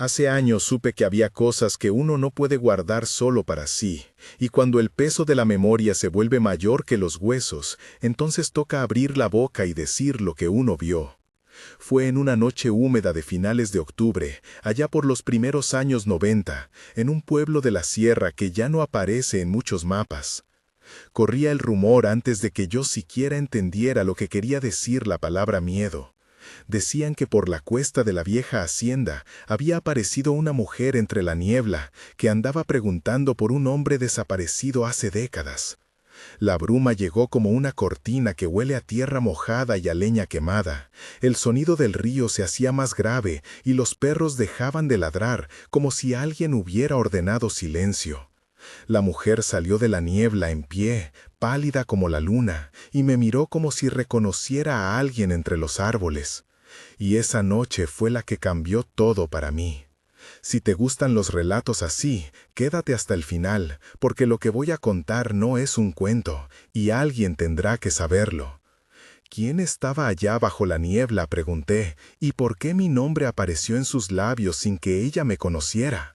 Hace años supe que había cosas que uno no puede guardar solo para sí, y cuando el peso de la memoria se vuelve mayor que los huesos, entonces toca abrir la boca y decir lo que uno vio. Fue en una noche húmeda de finales de octubre, allá por los primeros años 90, en un pueblo de la sierra que ya no aparece en muchos mapas. Corría el rumor antes de que yo siquiera entendiera lo que quería decir la palabra miedo. Decían que por la cuesta de la vieja hacienda había aparecido una mujer entre la niebla que andaba preguntando por un hombre desaparecido hace décadas. La bruma llegó como una cortina que huele a tierra mojada y a leña quemada. El sonido del río se hacía más grave y los perros dejaban de ladrar como si alguien hubiera ordenado silencio. La mujer salió de la niebla en pie, pálida como la luna, y me miró como si reconociera a alguien entre los árboles. Y esa noche fue la que cambió todo para mí. Si te gustan los relatos así, quédate hasta el final, porque lo que voy a contar no es un cuento, y alguien tendrá que saberlo. ¿Quién estaba allá bajo la niebla?, pregunté, ¿y por qué mi nombre apareció en sus labios sin que ella me conociera?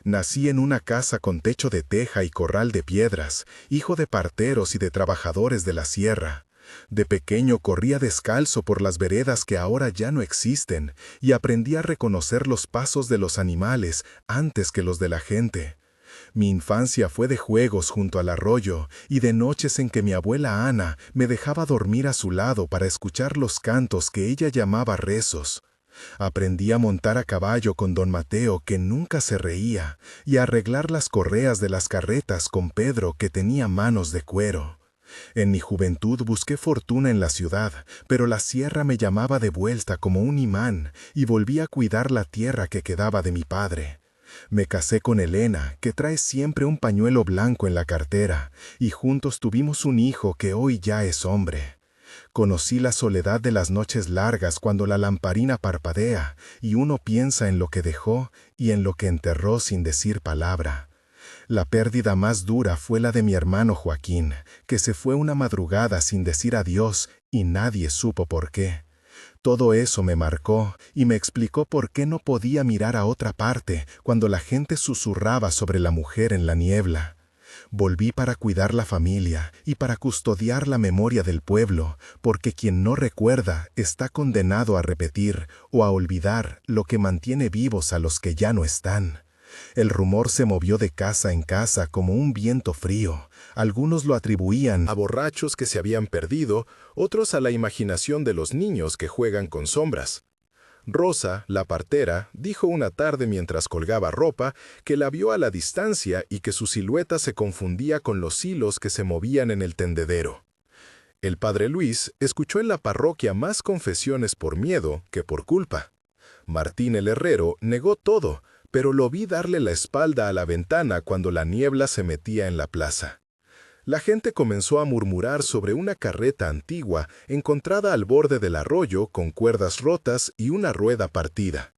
Nací en una casa con techo de teja y corral de piedras, hijo de parteros y de trabajadores de la sierra. De pequeño corría descalzo por las veredas que ahora ya no existen, y aprendí a reconocer los pasos de los animales antes que los de la gente. Mi infancia fue de juegos junto al arroyo y de noches en que mi abuela Ana me dejaba dormir a su lado para escuchar los cantos que ella llamaba rezos. Aprendí a montar a caballo con don Mateo, que nunca se reía, y a arreglar las correas de las carretas con Pedro, que tenía manos de cuero. En mi juventud busqué fortuna en la ciudad, pero la sierra me llamaba de vuelta como un imán, y volví a cuidar la tierra que quedaba de mi padre. Me casé con Elena, que trae siempre un pañuelo blanco en la cartera, y juntos tuvimos un hijo que hoy ya es hombre. Conocí la soledad de las noches largas cuando la lamparina parpadea y uno piensa en lo que dejó y en lo que enterró sin decir palabra. La pérdida más dura fue la de mi hermano Joaquín, que se fue una madrugada sin decir adiós y nadie supo por qué. Todo eso me marcó y me explicó por qué no podía mirar a otra parte cuando la gente susurraba sobre la mujer en la niebla. Volví para cuidar la familia y para custodiar la memoria del pueblo, porque quien no recuerda está condenado a repetir o a olvidar lo que mantiene vivos a los que ya no están. El rumor se movió de casa en casa como un viento frío. Algunos lo atribuían a borrachos que se habían perdido, otros a la imaginación de los niños que juegan con sombras. Rosa, la partera, dijo una tarde mientras colgaba ropa que la vio a la distancia y que su silueta se confundía con los hilos que se movían en el tendedero. El padre Luis escuchó en la parroquia más confesiones por miedo que por culpa. Martín el herrero negó todo, pero lo vi darle la espalda a la ventana cuando la niebla se metía en la plaza. La gente comenzó a murmurar sobre una carreta antigua encontrada al borde del arroyo con cuerdas rotas y una rueda partida.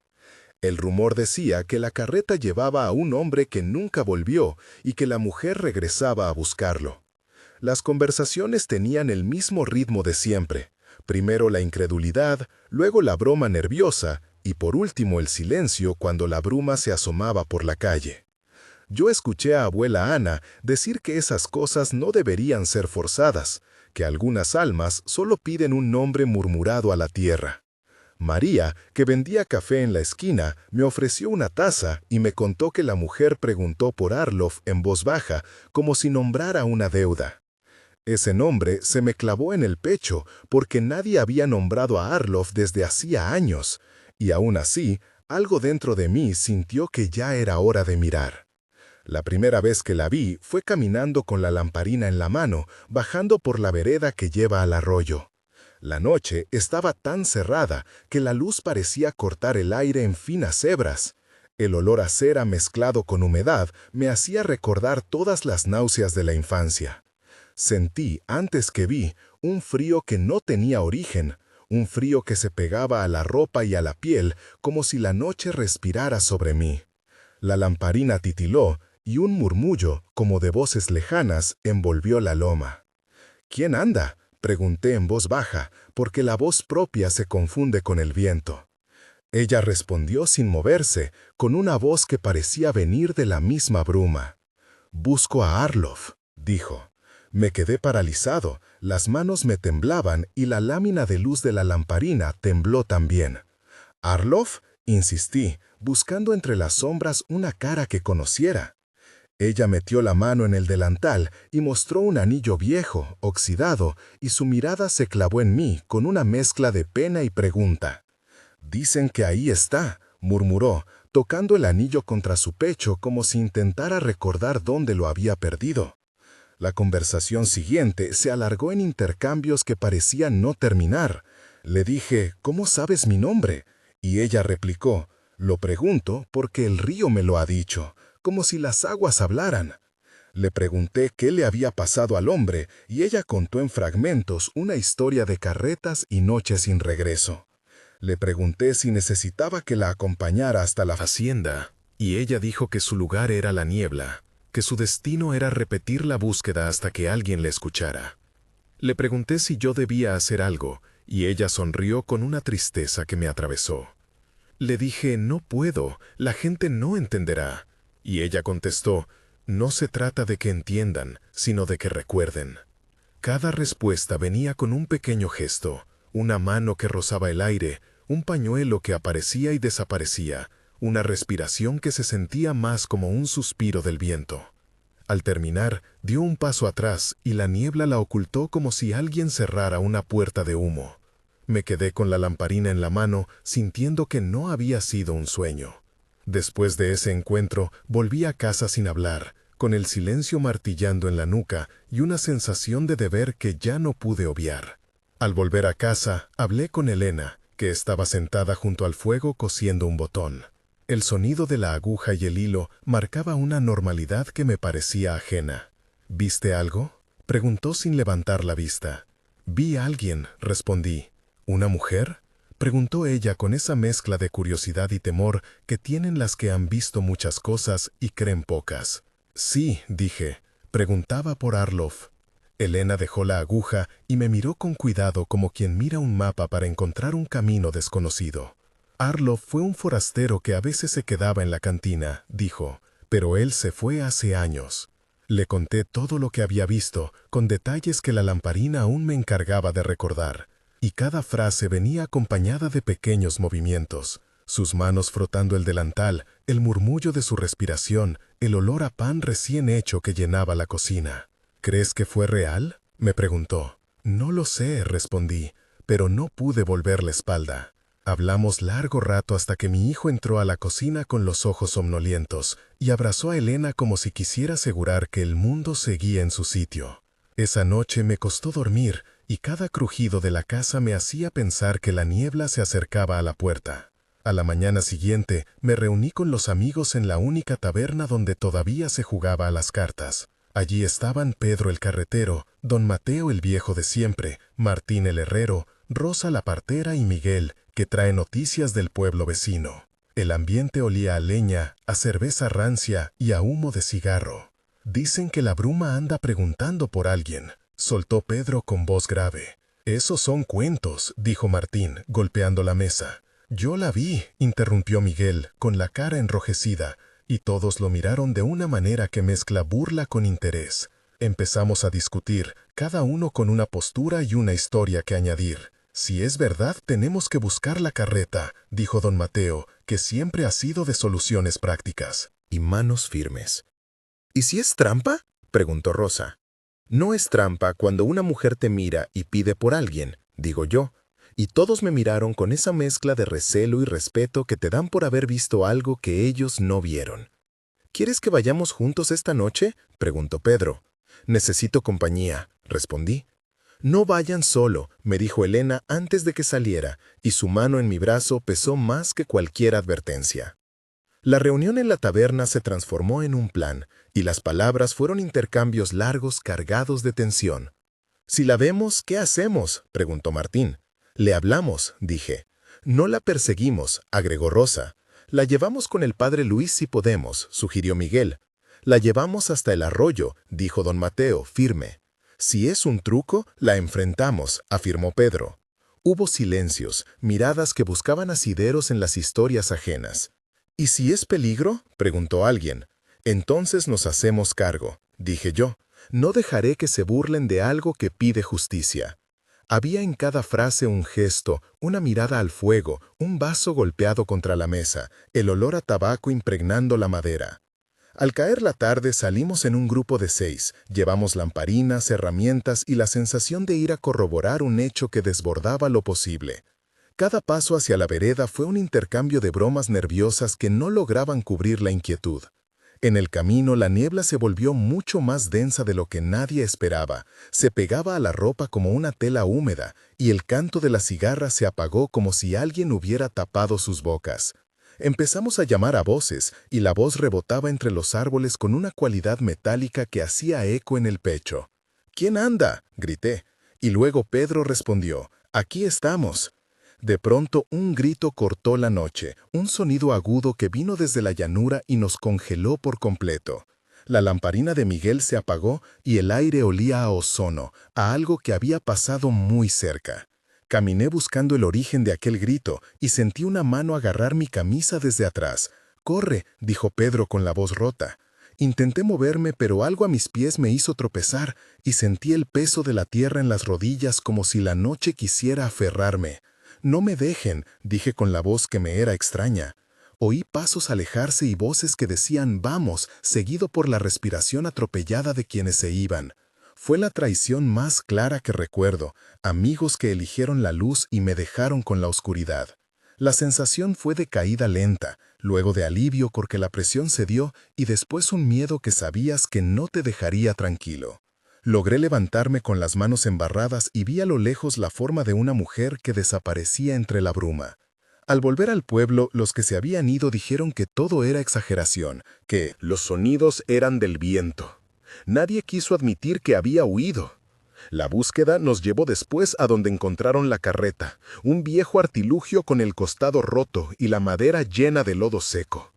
El rumor decía que la carreta llevaba a un hombre que nunca volvió y que la mujer regresaba a buscarlo. Las conversaciones tenían el mismo ritmo de siempre. Primero la incredulidad, luego la broma nerviosa y por último el silencio cuando la bruma se asomaba por la calle. Yo escuché a abuela Ana decir que esas cosas no deberían ser forzadas, que algunas almas solo piden un nombre murmurado a la tierra. María, que vendía café en la esquina, me ofreció una taza y me contó que la mujer preguntó por Arlof en voz baja, como si nombrara una deuda. Ese nombre se me clavó en el pecho porque nadie había nombrado a Arlof desde hacía años, y aún así, algo dentro de mí sintió que ya era hora de mirar. La primera vez que la vi fue caminando con la lamparina en la mano, bajando por la vereda que lleva al arroyo. La noche estaba tan cerrada que la luz parecía cortar el aire en finas hebras. El olor a cera mezclado con humedad me hacía recordar todas las náuseas de la infancia. Sentí, antes que vi, un frío que no tenía origen, un frío que se pegaba a la ropa y a la piel como si la noche respirara sobre mí. La lamparina titiló y un murmullo, como de voces lejanas, envolvió la loma. ¿Quién anda?, pregunté en voz baja, porque la voz propia se confunde con el viento. Ella respondió sin moverse, con una voz que parecía venir de la misma bruma. «Busco a Arlof», dijo. Me quedé paralizado, las manos me temblaban y la lámina de luz de la lamparina tembló también. «¿Arlof?», insistí, buscando entre las sombras una cara que conociera. Ella metió la mano en el delantal y mostró un anillo viejo, oxidado, y su mirada se clavó en mí con una mezcla de pena y pregunta. «Dicen que ahí está», murmuró, tocando el anillo contra su pecho como si intentara recordar dónde lo había perdido. La conversación siguiente se alargó en intercambios que parecían no terminar. Le dije, «¿Cómo sabes mi nombre?», y ella replicó, «Lo pregunto porque el río me lo ha dicho», como si las aguas hablaran. Le pregunté qué le había pasado al hombre y ella contó en fragmentos una historia de carretas y noches sin regreso. Le pregunté si necesitaba que la acompañara hasta la hacienda, y ella dijo que su lugar era la niebla, que su destino era repetir la búsqueda hasta que alguien le escuchara. Le pregunté si yo debía hacer algo, y ella sonrió con una tristeza que me atravesó. Le dije, «No puedo, la gente no entenderá». Y ella contestó, «No se trata de que entiendan, sino de que recuerden». Cada respuesta venía con un pequeño gesto, una mano que rozaba el aire, un pañuelo que aparecía y desaparecía, una respiración que se sentía más como un suspiro del viento. Al terminar, dio un paso atrás y la niebla la ocultó como si alguien cerrara una puerta de humo. Me quedé con la lamparina en la mano, sintiendo que no había sido un sueño. Después de ese encuentro, volví a casa sin hablar, con el silencio martillando en la nuca y una sensación de deber que ya no pude obviar. Al volver a casa, hablé con Elena, que estaba sentada junto al fuego cosiendo un botón. El sonido de la aguja y el hilo marcaba una normalidad que me parecía ajena. «¿Viste algo?», preguntó sin levantar la vista. «Vi a alguien», respondí. «¿Una mujer?», preguntó ella con esa mezcla de curiosidad y temor que tienen las que han visto muchas cosas y creen pocas. «Sí», dije. «Preguntaba por Arlof». Elena dejó la aguja y me miró con cuidado como quien mira un mapa para encontrar un camino desconocido. «Arlof fue un forastero que a veces se quedaba en la cantina», dijo, «pero él se fue hace años». Le conté todo lo que había visto, con detalles que la lamparina aún me encargaba de recordar. Y cada frase venía acompañada de pequeños movimientos. Sus manos frotando el delantal, el murmullo de su respiración, el olor a pan recién hecho que llenaba la cocina. «¿Crees que fue real?», me preguntó. «No lo sé», respondí, pero no pude volver la espalda. Hablamos largo rato hasta que mi hijo entró a la cocina con los ojos somnolientos y abrazó a Elena como si quisiera asegurar que el mundo seguía en su sitio. Esa noche me costó dormir y cada crujido de la casa me hacía pensar que la niebla se acercaba a la puerta. A la mañana siguiente me reuní con los amigos en la única taberna donde todavía se jugaba a las cartas. Allí estaban Pedro el carretero, don Mateo el viejo de siempre, Martín el herrero, Rosa la partera y Miguel, que trae noticias del pueblo vecino. El ambiente olía a leña, a cerveza rancia y a humo de cigarro. «Dicen que la bruma anda preguntando por alguien», soltó Pedro con voz grave. «Esos son cuentos», dijo Martín, golpeando la mesa. «Yo la vi», interrumpió Miguel, con la cara enrojecida, y todos lo miraron de una manera que mezcla burla con interés. Empezamos a discutir, cada uno con una postura y una historia que añadir. «Si es verdad, tenemos que buscar la carreta», dijo don Mateo, que siempre ha sido de soluciones prácticas. Y manos firmes. «¿Y si es trampa?», preguntó Rosa. «No es trampa cuando una mujer te mira y pide por alguien», digo yo, y todos me miraron con esa mezcla de recelo y respeto que te dan por haber visto algo que ellos no vieron. «¿Quieres que vayamos juntos esta noche?», preguntó Pedro. «Necesito compañía», respondí. «No vayan solo», me dijo Elena antes de que saliera, y su mano en mi brazo pesó más que cualquier advertencia. La reunión en la taberna se transformó en un plan, y las palabras fueron intercambios largos cargados de tensión. «Si la vemos, ¿qué hacemos?», preguntó Martín. «Le hablamos», dije. «No la perseguimos», agregó Rosa. «La llevamos con el padre Luis si podemos», sugirió Miguel. «La llevamos hasta el arroyo», dijo don Mateo, firme. «Si es un truco, la enfrentamos», afirmó Pedro. Hubo silencios, miradas que buscaban asideros en las historias ajenas. ¿Y si es peligro?, preguntó alguien. Entonces nos hacemos cargo, dije yo. No dejaré que se burlen de algo que pide justicia. Había en cada frase un gesto, una mirada al fuego, un vaso golpeado contra la mesa, el olor a tabaco impregnando la madera. Al caer la tarde salimos en un grupo de 6, llevamos lamparinas, herramientas y la sensación de ir a corroborar un hecho que desbordaba lo posible. Cada paso hacia la vereda fue un intercambio de bromas nerviosas que no lograban cubrir la inquietud. En el camino la niebla se volvió mucho más densa de lo que nadie esperaba, se pegaba a la ropa como una tela húmeda y el canto de la cigarra se apagó como si alguien hubiera tapado sus bocas. Empezamos a llamar a voces y la voz rebotaba entre los árboles con una cualidad metálica que hacía eco en el pecho. «¿Quién anda?», grité, y luego Pedro respondió, «Aquí estamos». De pronto un grito cortó la noche, un sonido agudo que vino desde la llanura y nos congeló por completo. La lamparina de Miguel se apagó y el aire olía a ozono, a algo que había pasado muy cerca. Caminé buscando el origen de aquel grito y sentí una mano agarrar mi camisa desde atrás. «Corre», dijo Pedro con la voz rota. Intenté moverme, pero algo a mis pies me hizo tropezar y sentí el peso de la tierra en las rodillas como si la noche quisiera aferrarme. «No me dejen», dije con la voz que me era extraña. Oí pasos alejarse y voces que decían «vamos», seguido por la respiración atropellada de quienes se iban. Fue la traición más clara que recuerdo, amigos que eligieron la luz y me dejaron con la oscuridad. La sensación fue de caída lenta, luego de alivio porque la presión cedió y después un miedo que sabías que no te dejaría tranquilo. Logré levantarme con las manos embarradas y vi a lo lejos la forma de una mujer que desaparecía entre la bruma. Al volver al pueblo, los que se habían ido dijeron que todo era exageración, que los sonidos eran del viento. Nadie quiso admitir que había huido. La búsqueda nos llevó después a donde encontraron la carreta, un viejo artilugio con el costado roto y la madera llena de lodo seco.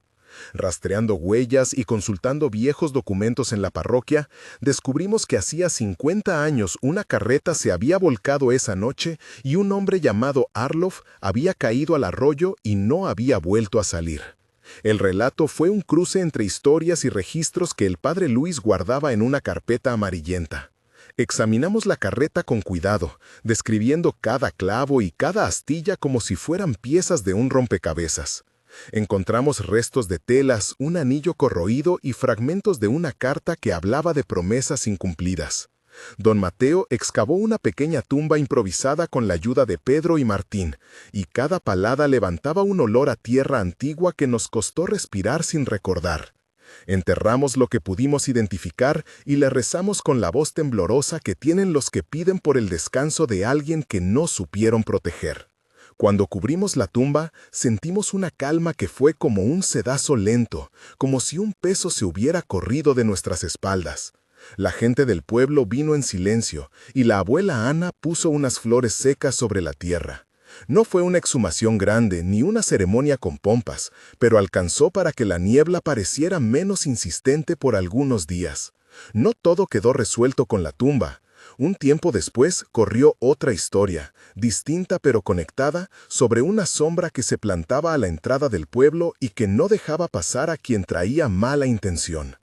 Rastreando huellas y consultando viejos documentos en la parroquia, descubrimos que hacía 50 años una carreta se había volcado esa noche y un hombre llamado Arlof había caído al arroyo y no había vuelto a salir. El relato fue un cruce entre historias y registros que el padre Luis guardaba en una carpeta amarillenta. Examinamos la carreta con cuidado, describiendo cada clavo y cada astilla como si fueran piezas de un rompecabezas. Encontramos restos de telas, un anillo corroído y fragmentos de una carta que hablaba de promesas incumplidas. Don Mateo excavó una pequeña tumba improvisada con la ayuda de Pedro y Martín, y cada palada levantaba un olor a tierra antigua que nos costó respirar sin recordar. Enterramos lo que pudimos identificar y le rezamos con la voz temblorosa que tienen los que piden por el descanso de alguien que no supieron proteger. Cuando cubrimos la tumba, sentimos una calma que fue como un sedazo lento, como si un peso se hubiera corrido de nuestras espaldas. La gente del pueblo vino en silencio, y la abuela Ana puso unas flores secas sobre la tierra. No fue una exhumación grande ni una ceremonia con pompas, pero alcanzó para que la niebla pareciera menos insistente por algunos días. No todo quedó resuelto con la tumba. Un tiempo después corrió otra historia, distinta pero conectada, sobre una sombra que se plantaba a la entrada del pueblo y que no dejaba pasar a quien traía mala intención.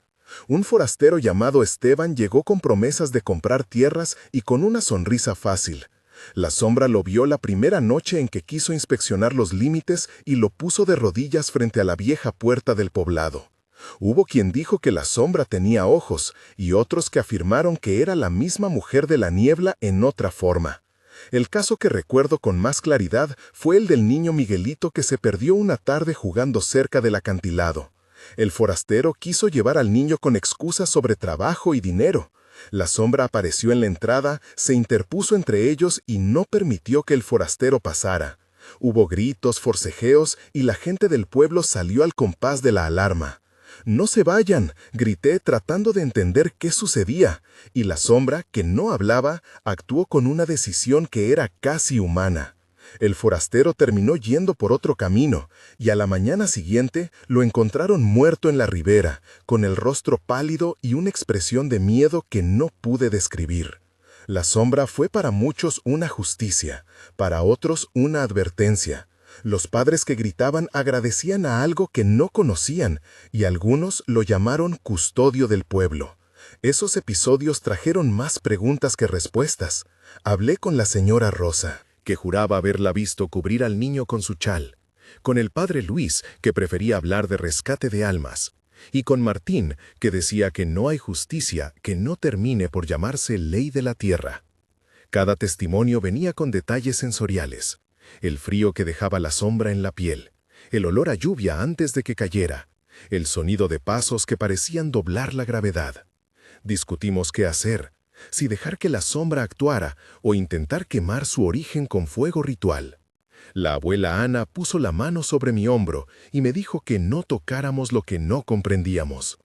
Un forastero llamado Esteban llegó con promesas de comprar tierras y con una sonrisa fácil. La sombra lo vio la primera noche en que quiso inspeccionar los límites y lo puso de rodillas frente a la vieja puerta del poblado. Hubo quien dijo que la sombra tenía ojos y otros que afirmaron que era la misma mujer de la niebla en otra forma. El caso que recuerdo con más claridad fue el del niño Miguelito que se perdió una tarde jugando cerca del acantilado. El forastero quiso llevar al niño con excusas sobre trabajo y dinero. La sombra apareció en la entrada, se interpuso entre ellos y no permitió que el forastero pasara. Hubo gritos, forcejeos y la gente del pueblo salió al compás de la alarma. «¡No se vayan!», grité tratando de entender qué sucedía, y la sombra, que no hablaba, actuó con una decisión que era casi humana. El forastero terminó yendo por otro camino, y a la mañana siguiente lo encontraron muerto en la ribera, con el rostro pálido y una expresión de miedo que no pude describir. La sombra fue para muchos una justicia, para otros una advertencia. Los padres que gritaban agradecían a algo que no conocían, y algunos lo llamaron custodio del pueblo. Esos episodios trajeron más preguntas que respuestas. Hablé con la señora Rosa, que juraba haberla visto cubrir al niño con su chal, con el padre Luis, que prefería hablar de rescate de almas, y con Martín, que decía que no hay justicia que no termine por llamarse ley de la tierra. Cada testimonio venía con detalles sensoriales: el frío que dejaba la sombra en la piel, el olor a lluvia antes de que cayera, el sonido de pasos que parecían doblar la gravedad. Discutimos qué hacer, si dejar que la sombra actuara o intentar quemar su origen con fuego ritual. La abuela Ana puso la mano sobre mi hombro y me dijo que no tocáramos lo que no comprendíamos.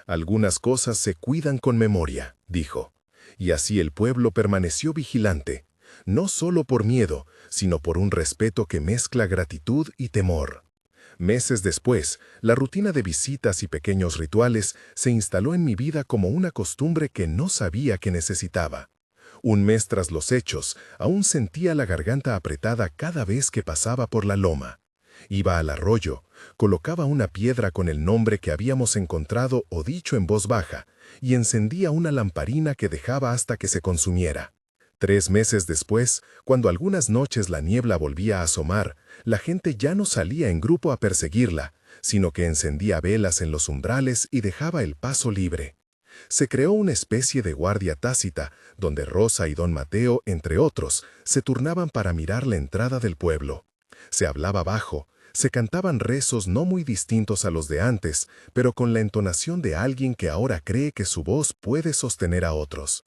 Algunas cosas se cuidan con memoria, dijo, y así el pueblo permaneció vigilante, no solo por miedo, sino por un respeto que mezcla gratitud y temor. Meses después, la rutina de visitas y pequeños rituales se instaló en mi vida como una costumbre que no sabía que necesitaba. Un mes tras los hechos, aún sentía la garganta apretada cada vez que pasaba por la loma. Iba al arroyo, colocaba una piedra con el nombre que habíamos encontrado o dicho en voz baja, y encendía una lamparina que dejaba hasta que se consumiera. 3 meses después, cuando algunas noches la niebla volvía a asomar, la gente ya no salía en grupo a perseguirla, sino que encendía velas en los umbrales y dejaba el paso libre. Se creó una especie de guardia tácita, donde Rosa y don Mateo, entre otros, se turnaban para mirar la entrada del pueblo. Se hablaba bajo, se cantaban rezos no muy distintos a los de antes, pero con la entonación de alguien que ahora cree que su voz puede sostener a otros.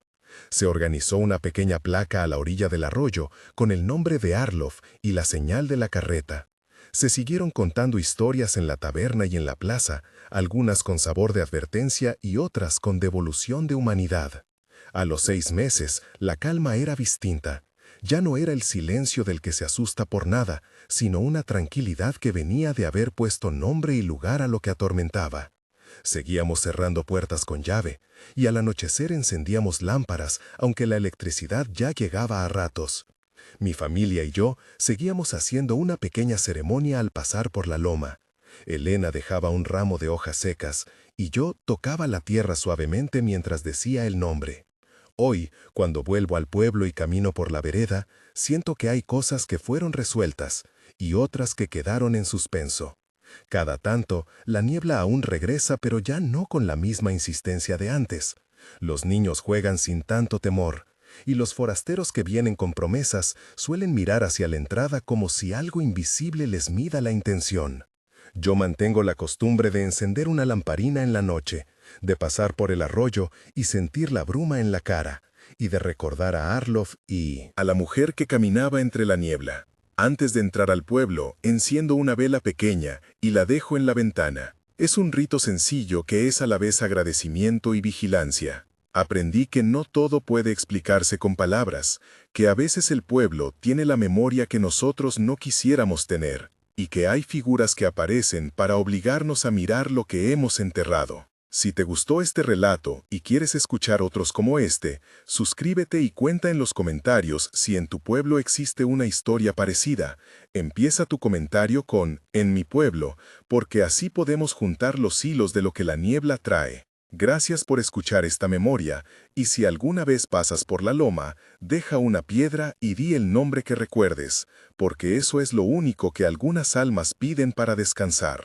Se organizó una pequeña placa a la orilla del arroyo con el nombre de Arlof y la señal de la carreta. Se siguieron contando historias en la taberna y en la plaza, algunas con sabor de advertencia y otras con devolución de humanidad. A los 6 meses, la calma era distinta. Ya no era el silencio del que se asusta por nada, sino una tranquilidad que venía de haber puesto nombre y lugar a lo que atormentaba. Seguíamos cerrando puertas con llave, y al anochecer encendíamos lámparas, aunque la electricidad ya llegaba a ratos. Mi familia y yo seguíamos haciendo una pequeña ceremonia al pasar por la loma. Elena dejaba un ramo de hojas secas, y yo tocaba la tierra suavemente mientras decía el nombre. Hoy, cuando vuelvo al pueblo y camino por la vereda, siento que hay cosas que fueron resueltas, y otras que quedaron en suspenso. Cada tanto, la niebla aún regresa, pero ya no con la misma insistencia de antes. Los niños juegan sin tanto temor, y los forasteros que vienen con promesas suelen mirar hacia la entrada como si algo invisible les mida la intención. Yo mantengo la costumbre de encender una lamparina en la noche, de pasar por el arroyo y sentir la bruma en la cara, y de recordar a Arlof y a la mujer que caminaba entre la niebla. Antes de entrar al pueblo, enciendo una vela pequeña y la dejo en la ventana. Es un rito sencillo que es a la vez agradecimiento y vigilancia. Aprendí que no todo puede explicarse con palabras, que a veces el pueblo tiene la memoria que nosotros no quisiéramos tener, y que hay figuras que aparecen para obligarnos a mirar lo que hemos enterrado. Si te gustó este relato y quieres escuchar otros como este, suscríbete y cuenta en los comentarios si en tu pueblo existe una historia parecida. Empieza tu comentario con "en mi pueblo", porque así podemos juntar los hilos de lo que la niebla trae. Gracias por escuchar esta memoria, y si alguna vez pasas por la loma, deja una piedra y di el nombre que recuerdes, porque eso es lo único que algunas almas piden para descansar.